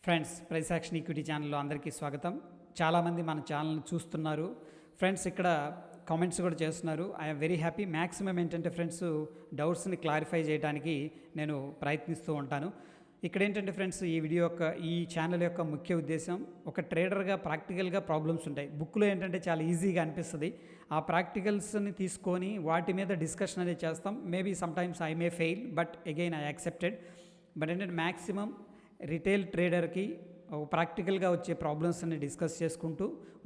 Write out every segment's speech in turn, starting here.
Friends, price action equity ఛానల్లో అందరికీ స్వాగతం. చాలామంది మన ఛానల్ని చూస్తున్నారు. ఫ్రెండ్స్, ఇక్కడ కామెంట్స్ కూడా చేస్తున్నారు. I'm very happy. మ్యాక్సిమం ఏంటంటే ఫ్రెండ్స్, డౌట్స్ని క్లారిఫై చేయడానికి నేను ప్రయత్నిస్తూ ఉంటాను. ఇక్కడ ఏంటంటే ఫ్రెండ్స్, ఈ ఛానల్ యొక్క ముఖ్య ఉద్దేశం, ఒక ట్రేడర్గా ప్రాక్టికల్గా ప్రాబ్లమ్స్ ఉంటాయి. బుక్లో ఏంటంటే చాలా ఈజీగా అనిపిస్తుంది. ఆ ప్రాక్టికల్స్ని తీసుకొని వాటి మీద డిస్కషన్ అనేది చేస్తాం. Maybe sometimes I may fail, but again I accepted. But ఏంటంటే మ్యాక్సిమం రిటైల్ ట్రేడర్కి ప్రాక్టికల్గా వచ్చే ప్రాబ్లమ్స్ని డిస్కస్ చేసుకుంటూ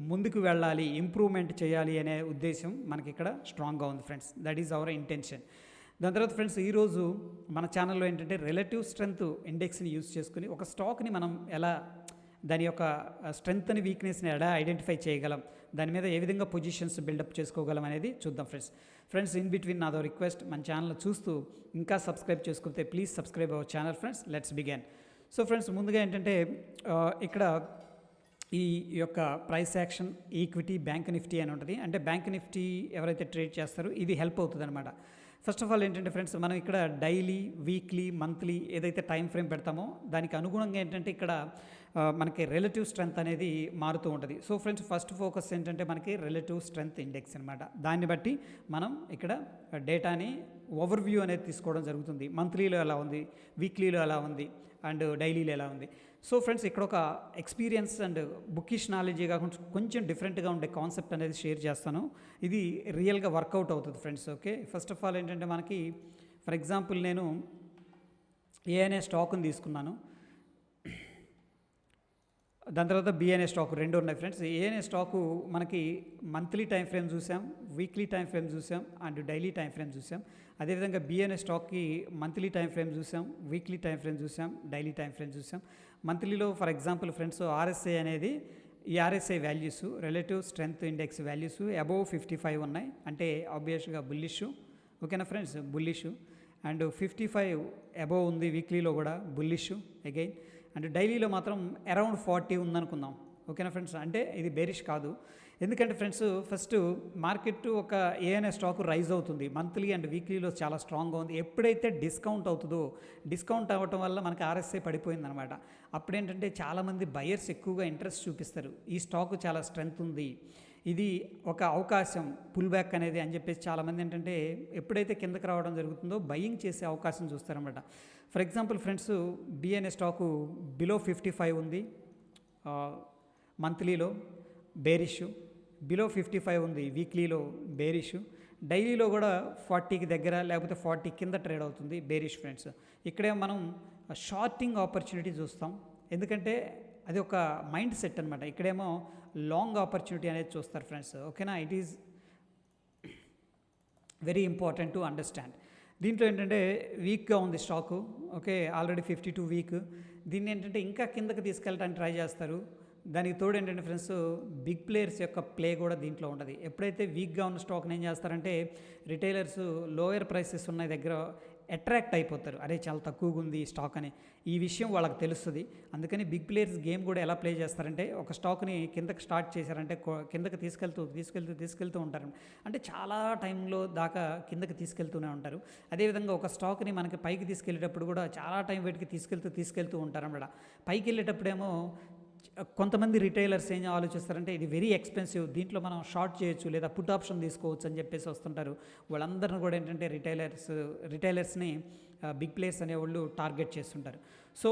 ముందుకు వెళ్ళాలి, ఇంప్రూవ్మెంట్ చేయాలి అనే ఉద్దేశం మనకి ఇక్కడ స్ట్రాంగ్గా ఉంది friends. That is our intention. దాని తర్వాత ఫ్రెండ్స్, ఈరోజు మన ఛానల్లో ఏంటంటే రిలేటివ్ స్ట్రెంత్ ఇండెక్స్ని యూజ్ చేసుకుని ఒక స్టాక్ని మనం ఎలా, దాని యొక్క స్ట్రెంగ్త్ని వీక్నెస్ని ఎలా ఐడెంటిఫై చేయగలం, దాని మీద ఏ విధంగా పొజిషన్స్ బిల్డప్ చేసుకోగలం అనేది చూద్దాం ఫ్రెండ్స్. ఇన్ బిట్వీన్ నాదో రిక్వెస్ట్, మన ఛానల్ చూస్తూ ఇంకా సబ్స్క్రైబ్ చేసుకుంటే please subscribe our channel friends. Let's begin. So friends, ముందుగా ఏంటంటే ఇక్కడ ఈ యొక్క price action equity bank Nifty అని ఉంటుంది. అంటే బ్యాంక్ నిఫ్టీ ఎవరైతే ట్రేడ్ చేస్తారో ఇది హెల్ప్ అవుతుంది అనమాట. ఫస్ట్ ఆఫ్ ఆల్ ఏంటంటే ఫ్రెండ్స్, మనం ఇక్కడ డైలీ, వీక్లీ, మంత్లీ ఏదైతే టైం ఫ్రేమ్ పెడతామో దానికి అనుగుణంగా ఏంటంటే ఇక్కడ మనకి రిలేటివ్ స్ట్రెంత్ అనేది మారుతూ ఉంటుంది. సో ఫ్రెండ్స్, ఫస్ట్ ఫోకస్ ఏంటంటే మనకి రిలేటివ్ స్ట్రెంత్ ఇండెక్స్ అనమాట. దాన్ని బట్టి మనం ఇక్కడ డేటాని ఓవర్వ్యూ అనేది తీసుకోవడం జరుగుతుంది. మంత్లీలో ఎలా ఉంది, వీక్లీలో ఎలా ఉంది, అండ్ డైలీలో ఎలా ఉంది. సో ఫ్రెండ్స్, ఇక్కడ ఒక ఎక్స్పీరియన్స్ అండ్ బుకిష్ నాలెడ్జీ కాకుండా కొంచెం డిఫరెంట్గా ఉండే కాన్సెప్ట్ అనేది షేర్ చేస్తాను. ఇది రియల్గా వర్కౌట్ అవుతుంది friends. Okay, first of all ఏంటంటే మనకి ఫర్ ఎగ్జాంపుల్ నేను ఏ అనే స్టాక్ని తీసుకున్నాను, దాని తర్వాత బి అనే స్టాక్, రెండు ఉన్నాయి ఫ్రెండ్స్. ఏ అనే స్టాకు మనకి మంత్లీ టైం ఫ్రేమ్ చూసాం, వీక్లీ టైం ఫ్రేమ్ చూసాం, అండ్ డైలీ టైం ఫ్రేమ్ చూసాం. అదేవిధంగా బి అనే స్టాక్కి మంత్లీ టైం ఫ్రేమ్ చూసాం, వీక్లీ టైం ఫ్రేమ్ చూసాం, డైలీ టైం ఫ్రేమ్ చూసాం. మంత్లీలో ఫర్ ఎగ్జాంపుల్ ఫ్రెండ్స్, RSI అనేది, ఈ RSI values, relative strength index values above 55 ఉన్నాయి. అంటే ఆబ్వియస్గా బుల్లిష్. ఓకేనా ఫ్రెండ్స్, బుల్లిష్. అండ్ 55 అబోవ్ ఉంది వీక్లీలో కూడా, బుల్లిష్ అగైన్. అండ్ డైలీలో మాత్రం అరౌండ్ 40 ఉందనుకుందాం. ఓకేనా ఫ్రెండ్స్, అంటే ఇది బేరిష్ కాదు. ఎందుకంటే ఫ్రెండ్స్, ఫస్ట్ మార్కెట్ ఒక ఏఎన్ఏ స్టాక్ రైజ్ అవుతుంది, మంత్లీ అండ్ వీక్లీలో చాలా స్ట్రాంగ్గా ఉంది. ఎప్పుడైతే డిస్కౌంట్ అవుతుందో, డిస్కౌంట్ అవ్వటం వల్ల మనకి RSI పడిపోయిందనమాట. అప్పుడేంటంటే చాలామంది బయర్స్ ఎక్కువగా ఇంట్రెస్ట్ చూపిస్తారు, ఈ స్టాక్ చాలా స్ట్రెంగ్త్ ఉంది, ఇది ఒక అవకాశం, పుల్ బ్యాక్ అనేది అని చెప్పేసి చాలామంది ఏంటంటే ఎప్పుడైతే కిందకి రావడం జరుగుతుందో బయింగ్ చేసే అవకాశం చూస్తారన్నమాట. ఫర్ ఎగ్జాంపుల్ ఫ్రెండ్స్, బి అనే స్టాకు బిలో 55 ఉంది మంత్లీలో, బేరిష్. బిలో 55 ఉంది వీక్లీలో, బేరిష్. డైలీలో కూడా 40కి దగ్గర లేకపోతే 40 కింద ట్రేడ్ అవుతుంది, బేరిష్ ఫ్రెండ్స్. ఇక్కడే మనం షార్టింగ్ ఆపర్చునిటీ చూస్తాం, ఎందుకంటే అది ఒక మైండ్ సెట్ అనమాట. ఇక్కడేమో లాంగ్ ఆపర్చునిటీ అనేది చూస్తారు ఫ్రెండ్స్. ఓకేనా, it is very important to understand. దీంట్లో ఏంటంటే వీక్గా ఉంది స్టాకు. Okay, already 52 week. దీన్ని ఏంటంటే ఇంకా కిందకి తీసుకెళ్ళడానికి ట్రై చేస్తారు. దానికి తోడు ఏంటంటే ఫ్రెండ్స్, బిగ్ ప్లేయర్స్ యొక్క ప్లే కూడా దీంట్లో ఉంటుంది. ఎప్పుడైతే వీక్గా ఉన్న స్టాక్ని ఏం చేస్తారంటే రిటైలర్స్ లోయర్ ప్రైసెస్ ఉన్న దగ్గర అట్రాక్ట్ అయిపోతారు, అరే చాలా తక్కువగా ఉంది స్టాక్ అని. ఈ విషయం వాళ్ళకి తెలుస్తుంది. అందుకని బిగ్ ప్లేయర్స్ గేమ్ కూడా ఎలా ప్లే చేస్తారంటే, ఒక స్టాక్ని కిందకి స్టార్ట్ చేశారంటే కిందకి తీసుకెళ్తూ ఉంటారు. అంటే చాలా టైంలో దాకా కిందకి తీసుకెళ్తూనే ఉంటారు. అదేవిధంగా ఒక స్టాక్ని మనకి పైకి తీసుకెళ్ళేటప్పుడు కూడా చాలా టైం వెయిట్కి తీసుకెళ్తూ ఉంటారు అన్నమాట. పైకి వెళ్ళేటప్పుడేమో కొంతమంది రిటైలర్స్ ఏం ఆలోచిస్తారంటే ఇది వెరీ ఎక్స్పెన్సివ్, దీంట్లో మనం షార్ట్ చేయొచ్చు లేదా పుట్ ఆప్షన్ తీసుకోవచ్చు అని చెప్పేసి వస్తుంటారు. వాళ్ళందరిని కూడా ఏంటంటే రిటైలర్స్ని బిగ్ ప్లేయర్స్ అనేవాళ్ళు టార్గెట్ చేస్తుంటారు. సో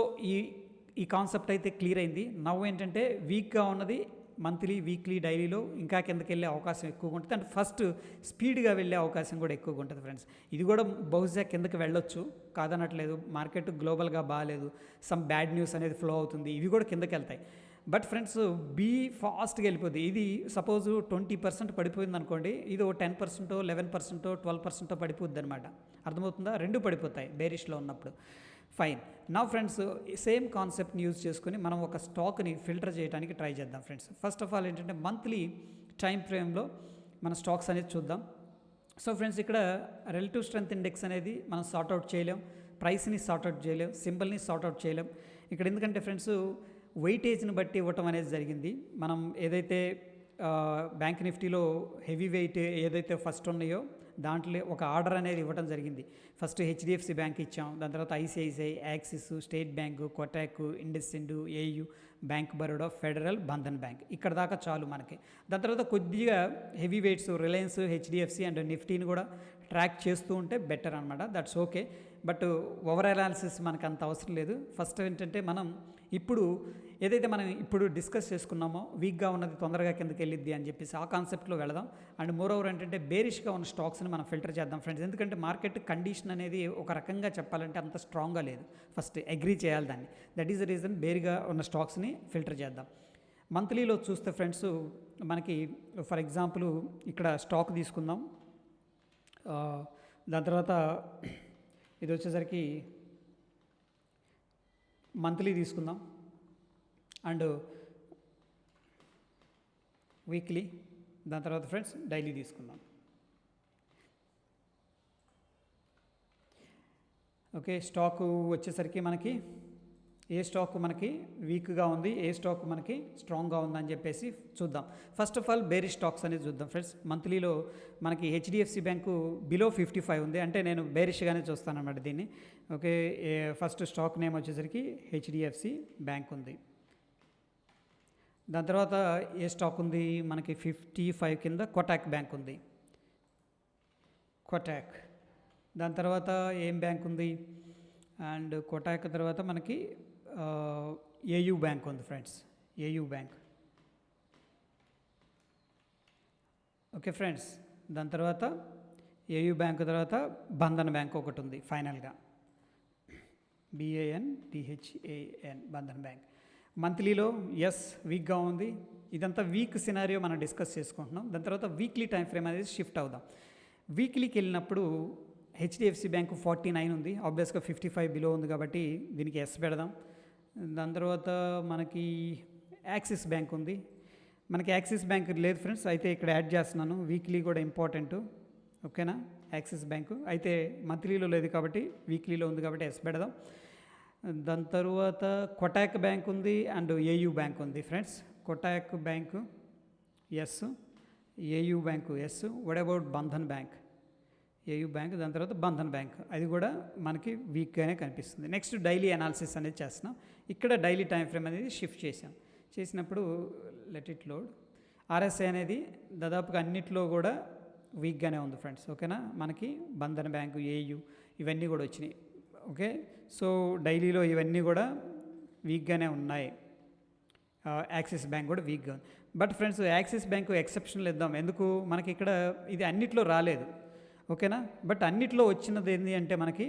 ఈ కాన్సెప్ట్ అయితే క్లియర్ అయింది. నవ్వు ఏంటంటే వీక్గా ఉన్నది మంత్లీ, వీక్లీ, డైలీలో ఇంకా కిందకి వెళ్ళే అవకాశం ఎక్కువగా ఉంటుంది. అండ్ ఫస్ట్ స్పీడ్గా వెళ్ళే అవకాశం కూడా ఎక్కువగా ఉంటుంది ఫ్రెండ్స్. ఇది కూడా బహుశా కిందకి వెళ్ళొచ్చు, కాదనట్లేదు. మార్కెట్ గ్లోబల్గా బాగాలేదు, సమ్ బ్యాడ్ న్యూస్ అనేది ఫ్లో అవుతుంది, ఇవి కూడా కిందకి వెళ్తాయి. బట్ ఫ్రెండ్స్, ఫాస్ట్గా వెళ్ళిపోద్ది. ఇది సపోజ్ 20% పడిపోయింది అనుకోండి, ఇది 10%, 11%, 12% పడిపోద్ది అనమాట. అర్థమవుతుందా? రెండు పడిపోతాయి బేరిష్లో ఉన్నప్పుడు. ఫైన్. నా ఫ్రెండ్స్, సేమ్ కాన్సెప్ట్ని యూజ్ చేసుకుని మనం ఒక స్టాక్ని ఫిల్టర్ చేయడానికి ట్రై చేద్దాం ఫ్రెండ్స్. ఫస్ట్ ఆఫ్ ఆల్ ఏంటంటే మంత్లీ టైం ఫ్రేమ్లో మన స్టాక్స్ అనేది చూద్దాం. సో ఫ్రెండ్స్, ఇక్కడ రిలేటివ్ స్ట్రెంత్ ఇండెక్స్ అనేది మనం సార్ట్అవుట్ చేయలేం, ప్రైస్ని సార్ట్అవుట్ చేయలేం, సింబల్ని సార్ట్అవుట్ చేయలేం. ఇక్కడ ఎందుకంటే ఫ్రెండ్స్, వెయిటేజ్ని బట్టి ఇవ్వటం అనేది జరిగింది. మనం ఏదైతే బ్యాంక్ నిఫ్టీలో హెవీ వెయిట్ ఏదైతే ఫస్ట్ ఉన్నాయో దాంట్లో ఒక ఆర్డర్ అనేది ఇవ్వడం జరిగింది. ఫస్ట్ హెచ్డిఎఫ్సి బ్యాంక్ ఇచ్చాం, దాని తర్వాత ICICI, Axis, state bank, Kotak, IndusInd, AU, bank Baroda, Federal, Bandhan bank. ఇక్కడ దాకా చాలు మనకి. దాని తర్వాత కొద్దిగా heavy weights Reliance, HDFC and నిఫ్టీని కూడా ట్రాక్ చేస్తూ ఉంటే బెటర్ అనమాట. That's okay. But over analysis మనకు అంత అవసరం లేదు. ఫస్ట్ ఏంటంటే మనం ఇప్పుడు ఏదైతే మనం ఇప్పుడు డిస్కస్ చేసుకున్నామో వీక్గా ఉన్నది తొందరగా కిందకి వెళ్ళిద్ది అని చెప్పేసి ఆ కాన్సెప్ట్లో వెళదాం. అండ్ మోర్ ఓవర్ ఏంటంటే బేరిష్గా ఉన్న స్టాక్స్ని మనం ఫిల్టర్ చేద్దాం ఫ్రెండ్స్. ఎందుకంటే మార్కెట్ కండిషన్ అనేది ఒక రకంగా చెప్పాలంటే అంత స్ట్రాంగ్గా లేదు. ఫస్ట్ అగ్రీ చేయాలి దాన్ని. దట్ ఈస్ ద రీజన్ బేరిగా ఉన్న స్టాక్స్ని ఫిల్టర్ చేద్దాం. మంత్లీలో చూస్తే ఫ్రెండ్స్ మనకి ఫర్ ఎగ్జాంపుల్ ఇక్కడ స్టాక్ తీసుకుందాం. దాని తర్వాత ఇది వచ్చేసరికి మంత్లీ తీసుకుందాం అండ్ వీక్లీ, దాని తర్వాత ఫ్రెండ్స్ డైలీ తీసుకుందాం. ఓకే, స్టాకు వచ్చేసరికి మనకి ఏ స్టాక్ మనకి వీక్గా ఉంది, ఏ స్టాక్ మనకి స్ట్రాంగ్గా ఉందని చెప్పేసి చూద్దాం. First of all bearish stocks అనేది చూద్దాం ఫ్రెండ్స్. మంత్లీలో మనకి హెచ్డిఎఫ్సి బ్యాంకు బిలో 55 ఉంది, అంటే నేను బేరిష్గానే చూస్తాను అన్నమాట దీన్ని. ఓకే, ఫస్ట్ స్టాక్ నేమ్ వచ్చేసరికి హెచ్డిఎఫ్సి బ్యాంక్ ఉంది. దాని తర్వాత ఏ స్టాక్ ఉంది మనకి 55 కింద కొటాక్ బ్యాంక్ ఉంది, కొటాక్. దాని తర్వాత ఏం బ్యాంక్ ఉంది, అండ్ కొటాక్ తర్వాత మనకి ఏయు బ్యాంక్ ఉంది friends, AU bank. Okay friends, దాని తర్వాత ఏయు బ్యాంక్ తర్వాత బంధన్ బ్యాంక్ ఒకటి ఉంది ఫైనల్గా, BANDHAN, బంధన్ బ్యాంక్. మంత్లీలో ఎస్ వీక్గా ఉంది. ఇదంతా వీక్ సినారియో మనం డిస్కస్ చేసుకుంటున్నాం. దాని తర్వాత వీక్లీ టైం ఫ్రేమ్ అనేది షిఫ్ట్ అవుదాం. వీక్లీకి వెళ్ళినప్పుడు హెచ్డిఎఫ్సి బ్యాంకు 49 ఉంది, ఆబ్వియస్గా 55 బిలో ఉంది కాబట్టి దీనికి ఎస్ పెడదాం. దాని తర్వాత మనకి యాక్సిస్ బ్యాంక్ ఉంది. మనకి యాక్సిస్ బ్యాంక్ లేదు ఫ్రెండ్స్, అయితే ఇక్కడ యాడ్ చేస్తున్నాను. వీక్లీ కూడా ఇంపార్టెంట్, ఓకేనా. యాక్సిస్ బ్యాంకు అయితే మంత్లీలో లేదు కాబట్టి వీక్లీలో ఉంది కాబట్టి ఎస్ పెడదాం. దాని తర్వాత కొటాక్ బ్యాంక్ ఉంది అండ్ ఏయు బ్యాంక్ ఉంది friends. Kotak bank yes, AU bank yes. What about Bandhan bank, AU bank. దాని తర్వాత బంధన్ బ్యాంక్, అది కూడా మనకి వీక్గానే కనిపిస్తుంది. నెక్స్ట్ డైలీ అనాలిసిస్ అనేది చేస్తున్నాం. ఇక్కడ డైలీ టైం ఫ్రేమ్ అనేది షిఫ్ట్ చేసినప్పుడు లెట్ ఇట్ లోడ్. RSI అనేది దాదాపుగా అన్నిట్లో కూడా వీక్గానే ఉంది ఫ్రెండ్స్, ఓకేనా. మనకి బంధన్ బ్యాంకు, ఏయు ఇవన్నీ కూడా వచ్చినాయి. ఓకే, సో డైలీలో ఇవన్నీ కూడా వీక్గానే ఉన్నాయి. యాక్సిస్ బ్యాంక్ కూడా వీక్గా ఉంది. బట్ ఫ్రెండ్స్ యాక్సిస్ బ్యాంకు ఎక్సెప్షన్లు ఇద్దాం. ఎందుకు, మనకి ఇక్కడ ఇది అన్నిట్లో రాలేదు, ఓకేనా. బట్ అన్నిట్లో వచ్చినది ఏంటి అంటే మనకి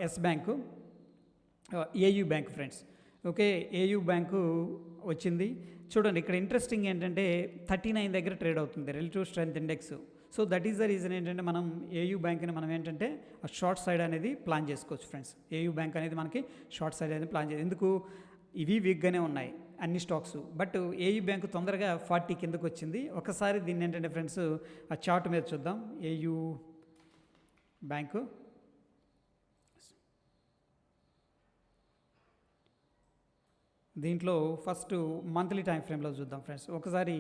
yes bank, AU bank friends. Okay, AU bank వచ్చింది. చూడండి ఇక్కడ ఇంట్రెస్టింగ్ ఏంటంటే 39 దగ్గర ట్రేడ్ అవుతుంది relative strength index. So that is the reason ఏంటంటే మనం ఏయు బ్యాంక్ని మనం ఏంటంటే షార్ట్ సైడ్ అనేది ప్లాన్ చేసుకోవచ్చు ఫ్రెండ్స్. ఏయు బ్యాంక్ అనేది మనకి షార్ట్ సైడ్ అనేది ప్లాన్ చేయాలి. ఎందుకు, ఇవి వీక్గానే ఉన్నాయి అన్ని స్టాక్స్. బట్ ఏయు బ్యాంకు తొందరగా 40 కిందకు వచ్చింది. ఒకసారి దీన్ని ఏంటంటే ఫ్రెండ్స్ ఆ చార్ట్ మీద చూద్దాం. ఏయు బ్యాంకు దీంట్లో ఫస్ట్ మంత్లీ టైం ఫ్రేమ్లో చూద్దాం ఫ్రెండ్స్. ఒకసారి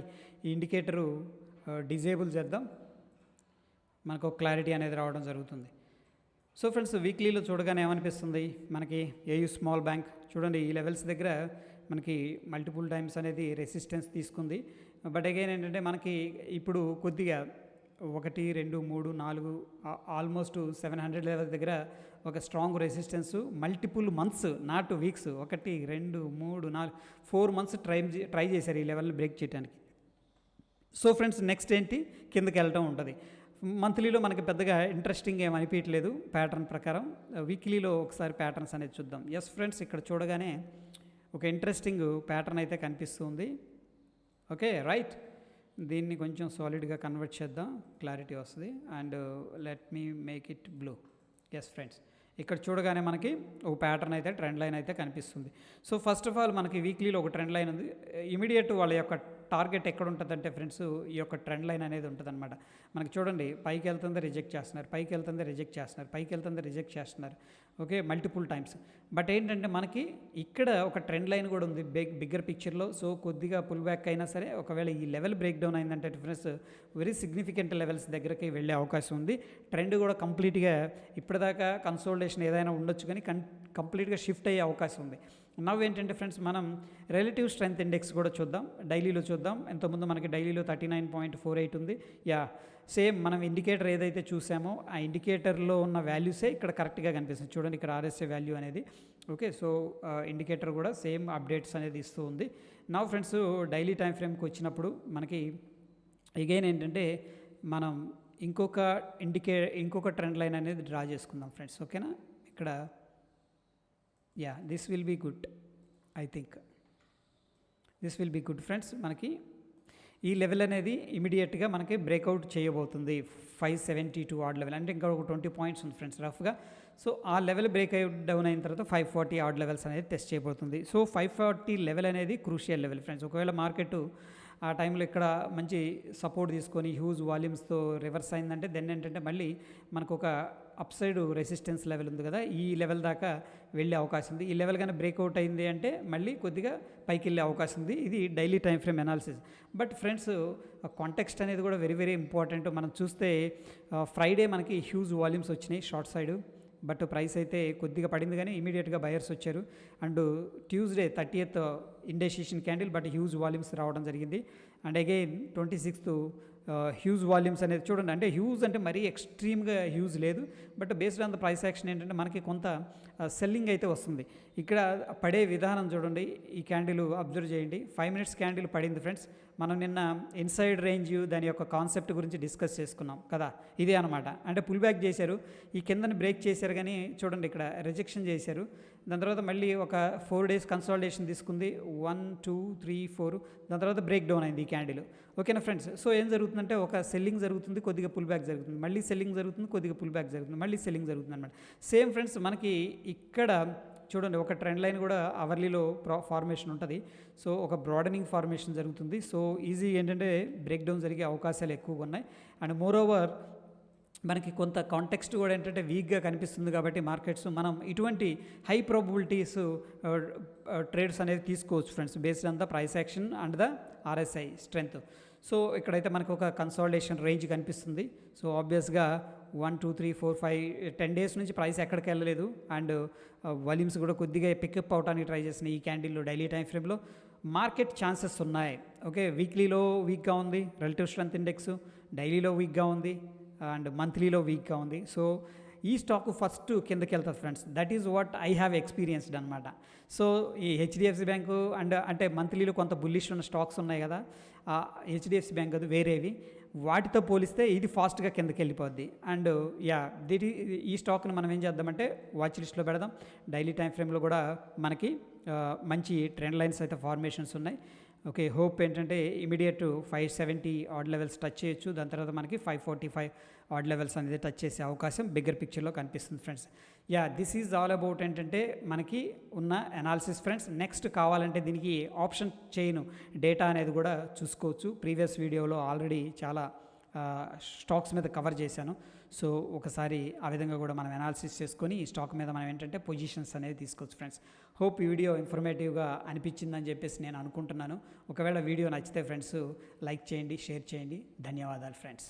ఈ ఇండికేటరు డిజేబుల్ చేద్దాం, మనకు ఒక క్లారిటీ అనేది రావడం జరుగుతుంది. సో ఫ్రెండ్స్ వీక్లీలో చూడగానే ఏమనిపిస్తుంది మనకి, ఏయు స్మాల్ బ్యాంక్ చూడండి ఈ లెవెల్స్ దగ్గర మనకి మల్టిపుల్ టైమ్స్ అనేది రెసిస్టెన్స్ తీసుకుంది. బట్ అగైన్ ఏంటంటే మనకి ఇప్పుడు కొద్దిగా 1, 2, 3, 4 ఆల్మోస్ట్ 700 లెవెల్ దగ్గర ఒక strong resistance multiple months, not weeks, 1, 2, 3, 4, 4 months try చేశారు ఈ లెవెల్ని బ్రేక్ చేయడానికి. సో ఫ్రెండ్స్ నెక్స్ట్ ఏంటి, కిందకి వెళ్ళటం ఉంటుంది. మంత్లీలో మనకి పెద్దగా ఇంట్రెస్టింగ్ ఏం అనిపించట్లేదు ప్యాటర్న్ ప్రకారం. వీక్లీలో ఒకసారి ప్యాటర్న్స్ అనేది చూద్దాం. ఎస్ ఫ్రెండ్స్, ఇక్కడ చూడగానే ఒక ఇంట్రెస్టింగ్ ప్యాటర్న్ అయితే కనిపిస్తుంది. ఓకే రైట్, దీన్ని కొంచెం సాలిడ్గా కన్వర్ట్ చేద్దాం, క్లారిటీ వస్తుంది. And let me make it blue. Yes friends, ఇక్కడ చూడగానే మనకి ఒక ప్యాటర్న్ అయితే ట్రెండ్ లైన్ అయితే కనిపిస్తుంది. సో ఫస్ట్ ఆఫ్ ఆల్ మనకి వీక్లీలో ఒక ట్రెండ్ లైన్ ఉంది. ఇమీడియట్ వాళ్ళ యొక్క టార్గెట్ ఎక్కడ ఉంటుందంటే ఫ్రెండ్స్ ఈ యొక్క ట్రెండ్ లైన్ అనేది ఉంటుంది అనమాట. మనకి చూడండి పైకి వెళ్తుంది రిజెక్ట్ చేస్తున్నారు, పైకి వెళ్తుంది రిజెక్ట్ చేస్తున్నారు, పైకి వెళ్తుంది రిజెక్ట్ చేస్తున్నారు. Okay, multiple times. బట్ ఏంటంటే మనకి ఇక్కడ ఒక ట్రెండ్ లైన్ కూడా ఉంది బిగ్గర్ పిక్చర్లో. సో కొద్దిగా పుల్ బ్యాక్ అయినా సరే ఒకవేళ ఈ లెవెల్ బ్రేక్ డౌన్ అయిందంటే డిఫరెన్స్ వెరీ సిగ్నిఫికెంట్ లెవెల్స్ దగ్గరికి వెళ్ళే అవకాశం ఉంది. ట్రెండ్ కూడా కంప్లీట్గా ఇప్పటిదాకా కన్సోలిడేషన్ ఏదైనా ఉండొచ్చు కానీ కంప్లీట్గా షిఫ్ట్ అయ్యే అవకాశం ఉంది. నవ్వు ఏంటంటే ఫ్రెండ్స్ మనం రిలేటివ్ స్ట్రెంత్ ఇండెక్స్ కూడా చూద్దాం, డైలీలో చూద్దాం. ఎంతోముందు మనకి డైలీలో 39.48 ఉంది. యా, సేమ్ మనం ఇండికేటర్ ఏదైతే చూసామో ఆ ఇండికేటర్లో ఉన్న వాల్యూసే ఇక్కడ కరెక్ట్గా కనిపిస్తుంది. చూడండి ఇక్కడ RSI వాల్యూ అనేది. ఓకే, సో ఇండికేటర్ కూడా సేమ్ అప్డేట్స్ అనేది ఇస్తూ ఉంది. నా ఫ్రెండ్స్ డైలీ టైం ఫ్రేమ్కి వచ్చినప్పుడు మనకి అగైన్ ఏంటంటే మనం ఇంకొక ట్రెండ్ లైన్ అనేది డ్రా చేసుకుందాం ఫ్రెండ్స్. ఓకేనా, ఇక్కడ yeah this will be good. I think this will be good friends. మనకి ఈ లెవెల్ అనేది ఇమీడియట్గా మనకి బ్రేక్అవుట్ చేయబోతుంది 572 ఆడ్ లెవెల్, అంటే ఇంకా ఒక 20 పాయింట్స్ ఉంది ఫ్రెండ్స్ రఫ్గా. సో ఆ లెవెల్ బ్రేక్అవుట్ డౌన్ అయిన తర్వాత 540 ఆడ్ లెవెల్స్ అనేది టెస్ట్ చేయబోతుంది. సో 540 లెవెల్ అనేది క్రూషియల్ లెవెల్ ఫ్రెండ్స్. ఒకవేళ మార్కెట్ ఆ టైంలో ఇక్కడ మంచి సపోర్ట్ తీసుకొని హ్యూజ్ వాల్యూమ్స్తో రివర్స్ అయిందంటే దెన్ ఏంటంటే మళ్ళీ మనకు ఒక అప్ సైడ్ రెసిస్టెన్స్ లెవెల్ ఉంది కదా, ఈ లెవెల్ దాకా వెళ్ళే అవకాశం ఉంది. ఈ లెవెల్ కానీ బ్రేక్అవుట్ అయింది అంటే మళ్ళీ కొద్దిగా పైకి వెళ్ళే అవకాశం ఉంది. ఇది daily time frame analysis. But friends context అనేది కూడా వెరీ వెరీ ఇంపార్టెంట్. మనం చూస్తే ఫ్రైడే మనకి హ్యూజ్ వాల్యూమ్స్ వచ్చినాయి షార్ట్ సైడ్, బట్ ప్రైస్ అయితే కొద్దిగా పడింది కానీ ఇమీడియట్గా బయర్స్ వచ్చారు. And Tuesday 30th indecision candle, but huge volumes రావడం జరిగింది. And again 26th huge volumes అనేది చూడండి, అంటే హ్యూజ్ అంటే మరీ ఎక్స్ట్రీమ్గా హ్యూజ్ లేదు, but based on the price action ఏంటంటే మనకి కొంత సెల్లింగ్ అయితే వస్తుంది. ఇక్కడ పడే విధానం చూడండి, ఈ క్యాండిల్ అబ్జర్వ్ చేయండి. 5 minutes క్యాండిల్ పడింది ఫ్రెండ్స్. మనం నిన్న ఇన్సైడ్ రేంజ్ దాని యొక్క కాన్సెప్ట్ గురించి డిస్కస్ చేసుకున్నాం కదా, ఇదే అనమాట. అంటే పుల్ బ్యాక్ చేశారు, ఈ కిందని బ్రేక్ చేశారు కానీ చూడండి ఇక్కడ రిజెక్షన్ చేశారు. దాని తర్వాత మళ్ళీ ఒక 4 days కన్సాలిడేషన్ తీసుకుంది, 1 2 3 4. దాని తర్వాత బ్రేక్ డౌన్ అయింది ఈ క్యాండిల్. ఓకేనా ఫ్రెండ్స్. సో ఏం జరుగుతుందంటే ఒక సెల్లింగ్ జరుగుతుంది, కొద్దిగా పుల్ బ్యాక్ జరుగుతుంది, మళ్ళీ సెల్లింగ్ జరుగుతుంది, కొద్దిగా పుల్ బ్యాక్ జరుగుతుంది, మళ్ళీ సెల్లింగ్ జరుగుతుంది అనమాట. సేమ్ ఫ్రెండ్స్ మనకి ఇక్కడ చూడండి ఒక ట్రెండ్ లైన్ కూడా అవర్లీలో ఫార్మేషన్ ఉంటుంది. సో ఒక బ్రాడనింగ్ ఫార్మేషన్ జరుగుతుంది. సో ఈజీ ఏంటంటే బ్రేక్ డౌన్ జరిగే అవకాశాలు ఎక్కువగా ఉన్నాయి. అండ్ మోర్ ఓవర్ మనకి కొంత కాంటెక్స్ట్ కూడా ఏంటంటే వీక్గా కనిపిస్తుంది కాబట్టి మార్కెట్స్ మనం ఇటువంటి హై ప్రాబబిలిటీస్ ట్రేడ్స్ అనేది తీసుకోవచ్చు friends, based on the price action and the RSI strength. So ఇక్కడైతే మనకు ఒక కన్సాలిడేషన్ రేంజ్ కనిపిస్తుంది. సో ఆబ్వియస్గా 1 2 3 4 5 10 days నుంచి ప్రైస్ ఎక్కడికి వెళ్ళలేదు. అండ్ వాల్యూమ్స్ కూడా కొద్దిగా పికప్ అవడానికి ట్రై చేసినాయి ఈ క్యాండిల్లో. డైలీ టైం ఫ్రేమ్లో మార్కెట్ ఛాన్సెస్ ఉన్నాయి. ఓకే, వీక్లీలో వీక్గా ఉంది రిలేటివ్ స్ట్రెంత్ ఇండెక్స్, డైలీలో వీక్గా ఉంది అండ్ మంత్లీలో వీక్గా ఉంది. సో ఈ స్టాక్ ఫస్ట్ కిందకి వెళ్తుంది friends. That is what I have experienced అనమాట. సో ఈ HDFC బ్యాంకు అండ్ అంటే మంత్లీలో కొంత బుల్లిష్ ఉన్న స్టాక్స్ ఉన్నాయి కదా, HDFC బ్యాంక్ అది వేరేవి, వాటితో పోలిస్తే ఇది ఫాస్ట్గా కిందకి వెళ్ళిపోద్ది. అండ్ యా ఈ స్టాక్ని మనం ఏం చేద్దామంటే వాచ్ లిస్ట్లో పెడదాం. డైలీ టైం ఫ్రేమ్లో కూడా మనకి మంచి ట్రెండ్ లైన్స్ అయితే ఫార్మేషన్స్ ఉన్నాయి. ఓకే, హోప్ ఏంటంటే ఇమీడియట్ 570 ఆడ్ లెవెల్స్ టచ్ చేయొచ్చు. దాని తర్వాత మనకి 545 ఆడ్ లెవెల్స్ అనేది టచ్ చేసే అవకాశం బిగ్గర్ పిక్చర్లో కనిపిస్తుంది friends. Yeah this is all about ఏంటంటే మనకి ఉన్న అనాలిసిస్ ఫ్రెండ్స్. నెక్స్ట్ కావాలంటే దీనికి ఆప్షన్ చైన్ డేటా అనేది కూడా చూసుకోవచ్చు. ప్రీవియస్ వీడియోలో ఆల్రెడీ చాలా స్టాక్స్ మీద కవర్ చేశాను. సో ఒకసారి ఆ విధంగా కూడా మనం అనాలిసిస్ చేసుకొని ఈ స్టాక్ మీద మనం ఏంటంటే పొజిషన్స్ అనేది తీసుకోవచ్చు ఫ్రెండ్స్. హోప్ ఈ వీడియో ఇన్ఫర్మేటివ్గా అనిపించిందని చెప్పేసి నేను అనుకుంటున్నాను. ఒకవేళ వీడియో నచ్చితే ఫ్రెండ్స్ లైక్ చేయండి, షేర్ చేయండి. ధన్యవాదాలు ఫ్రెండ్స్.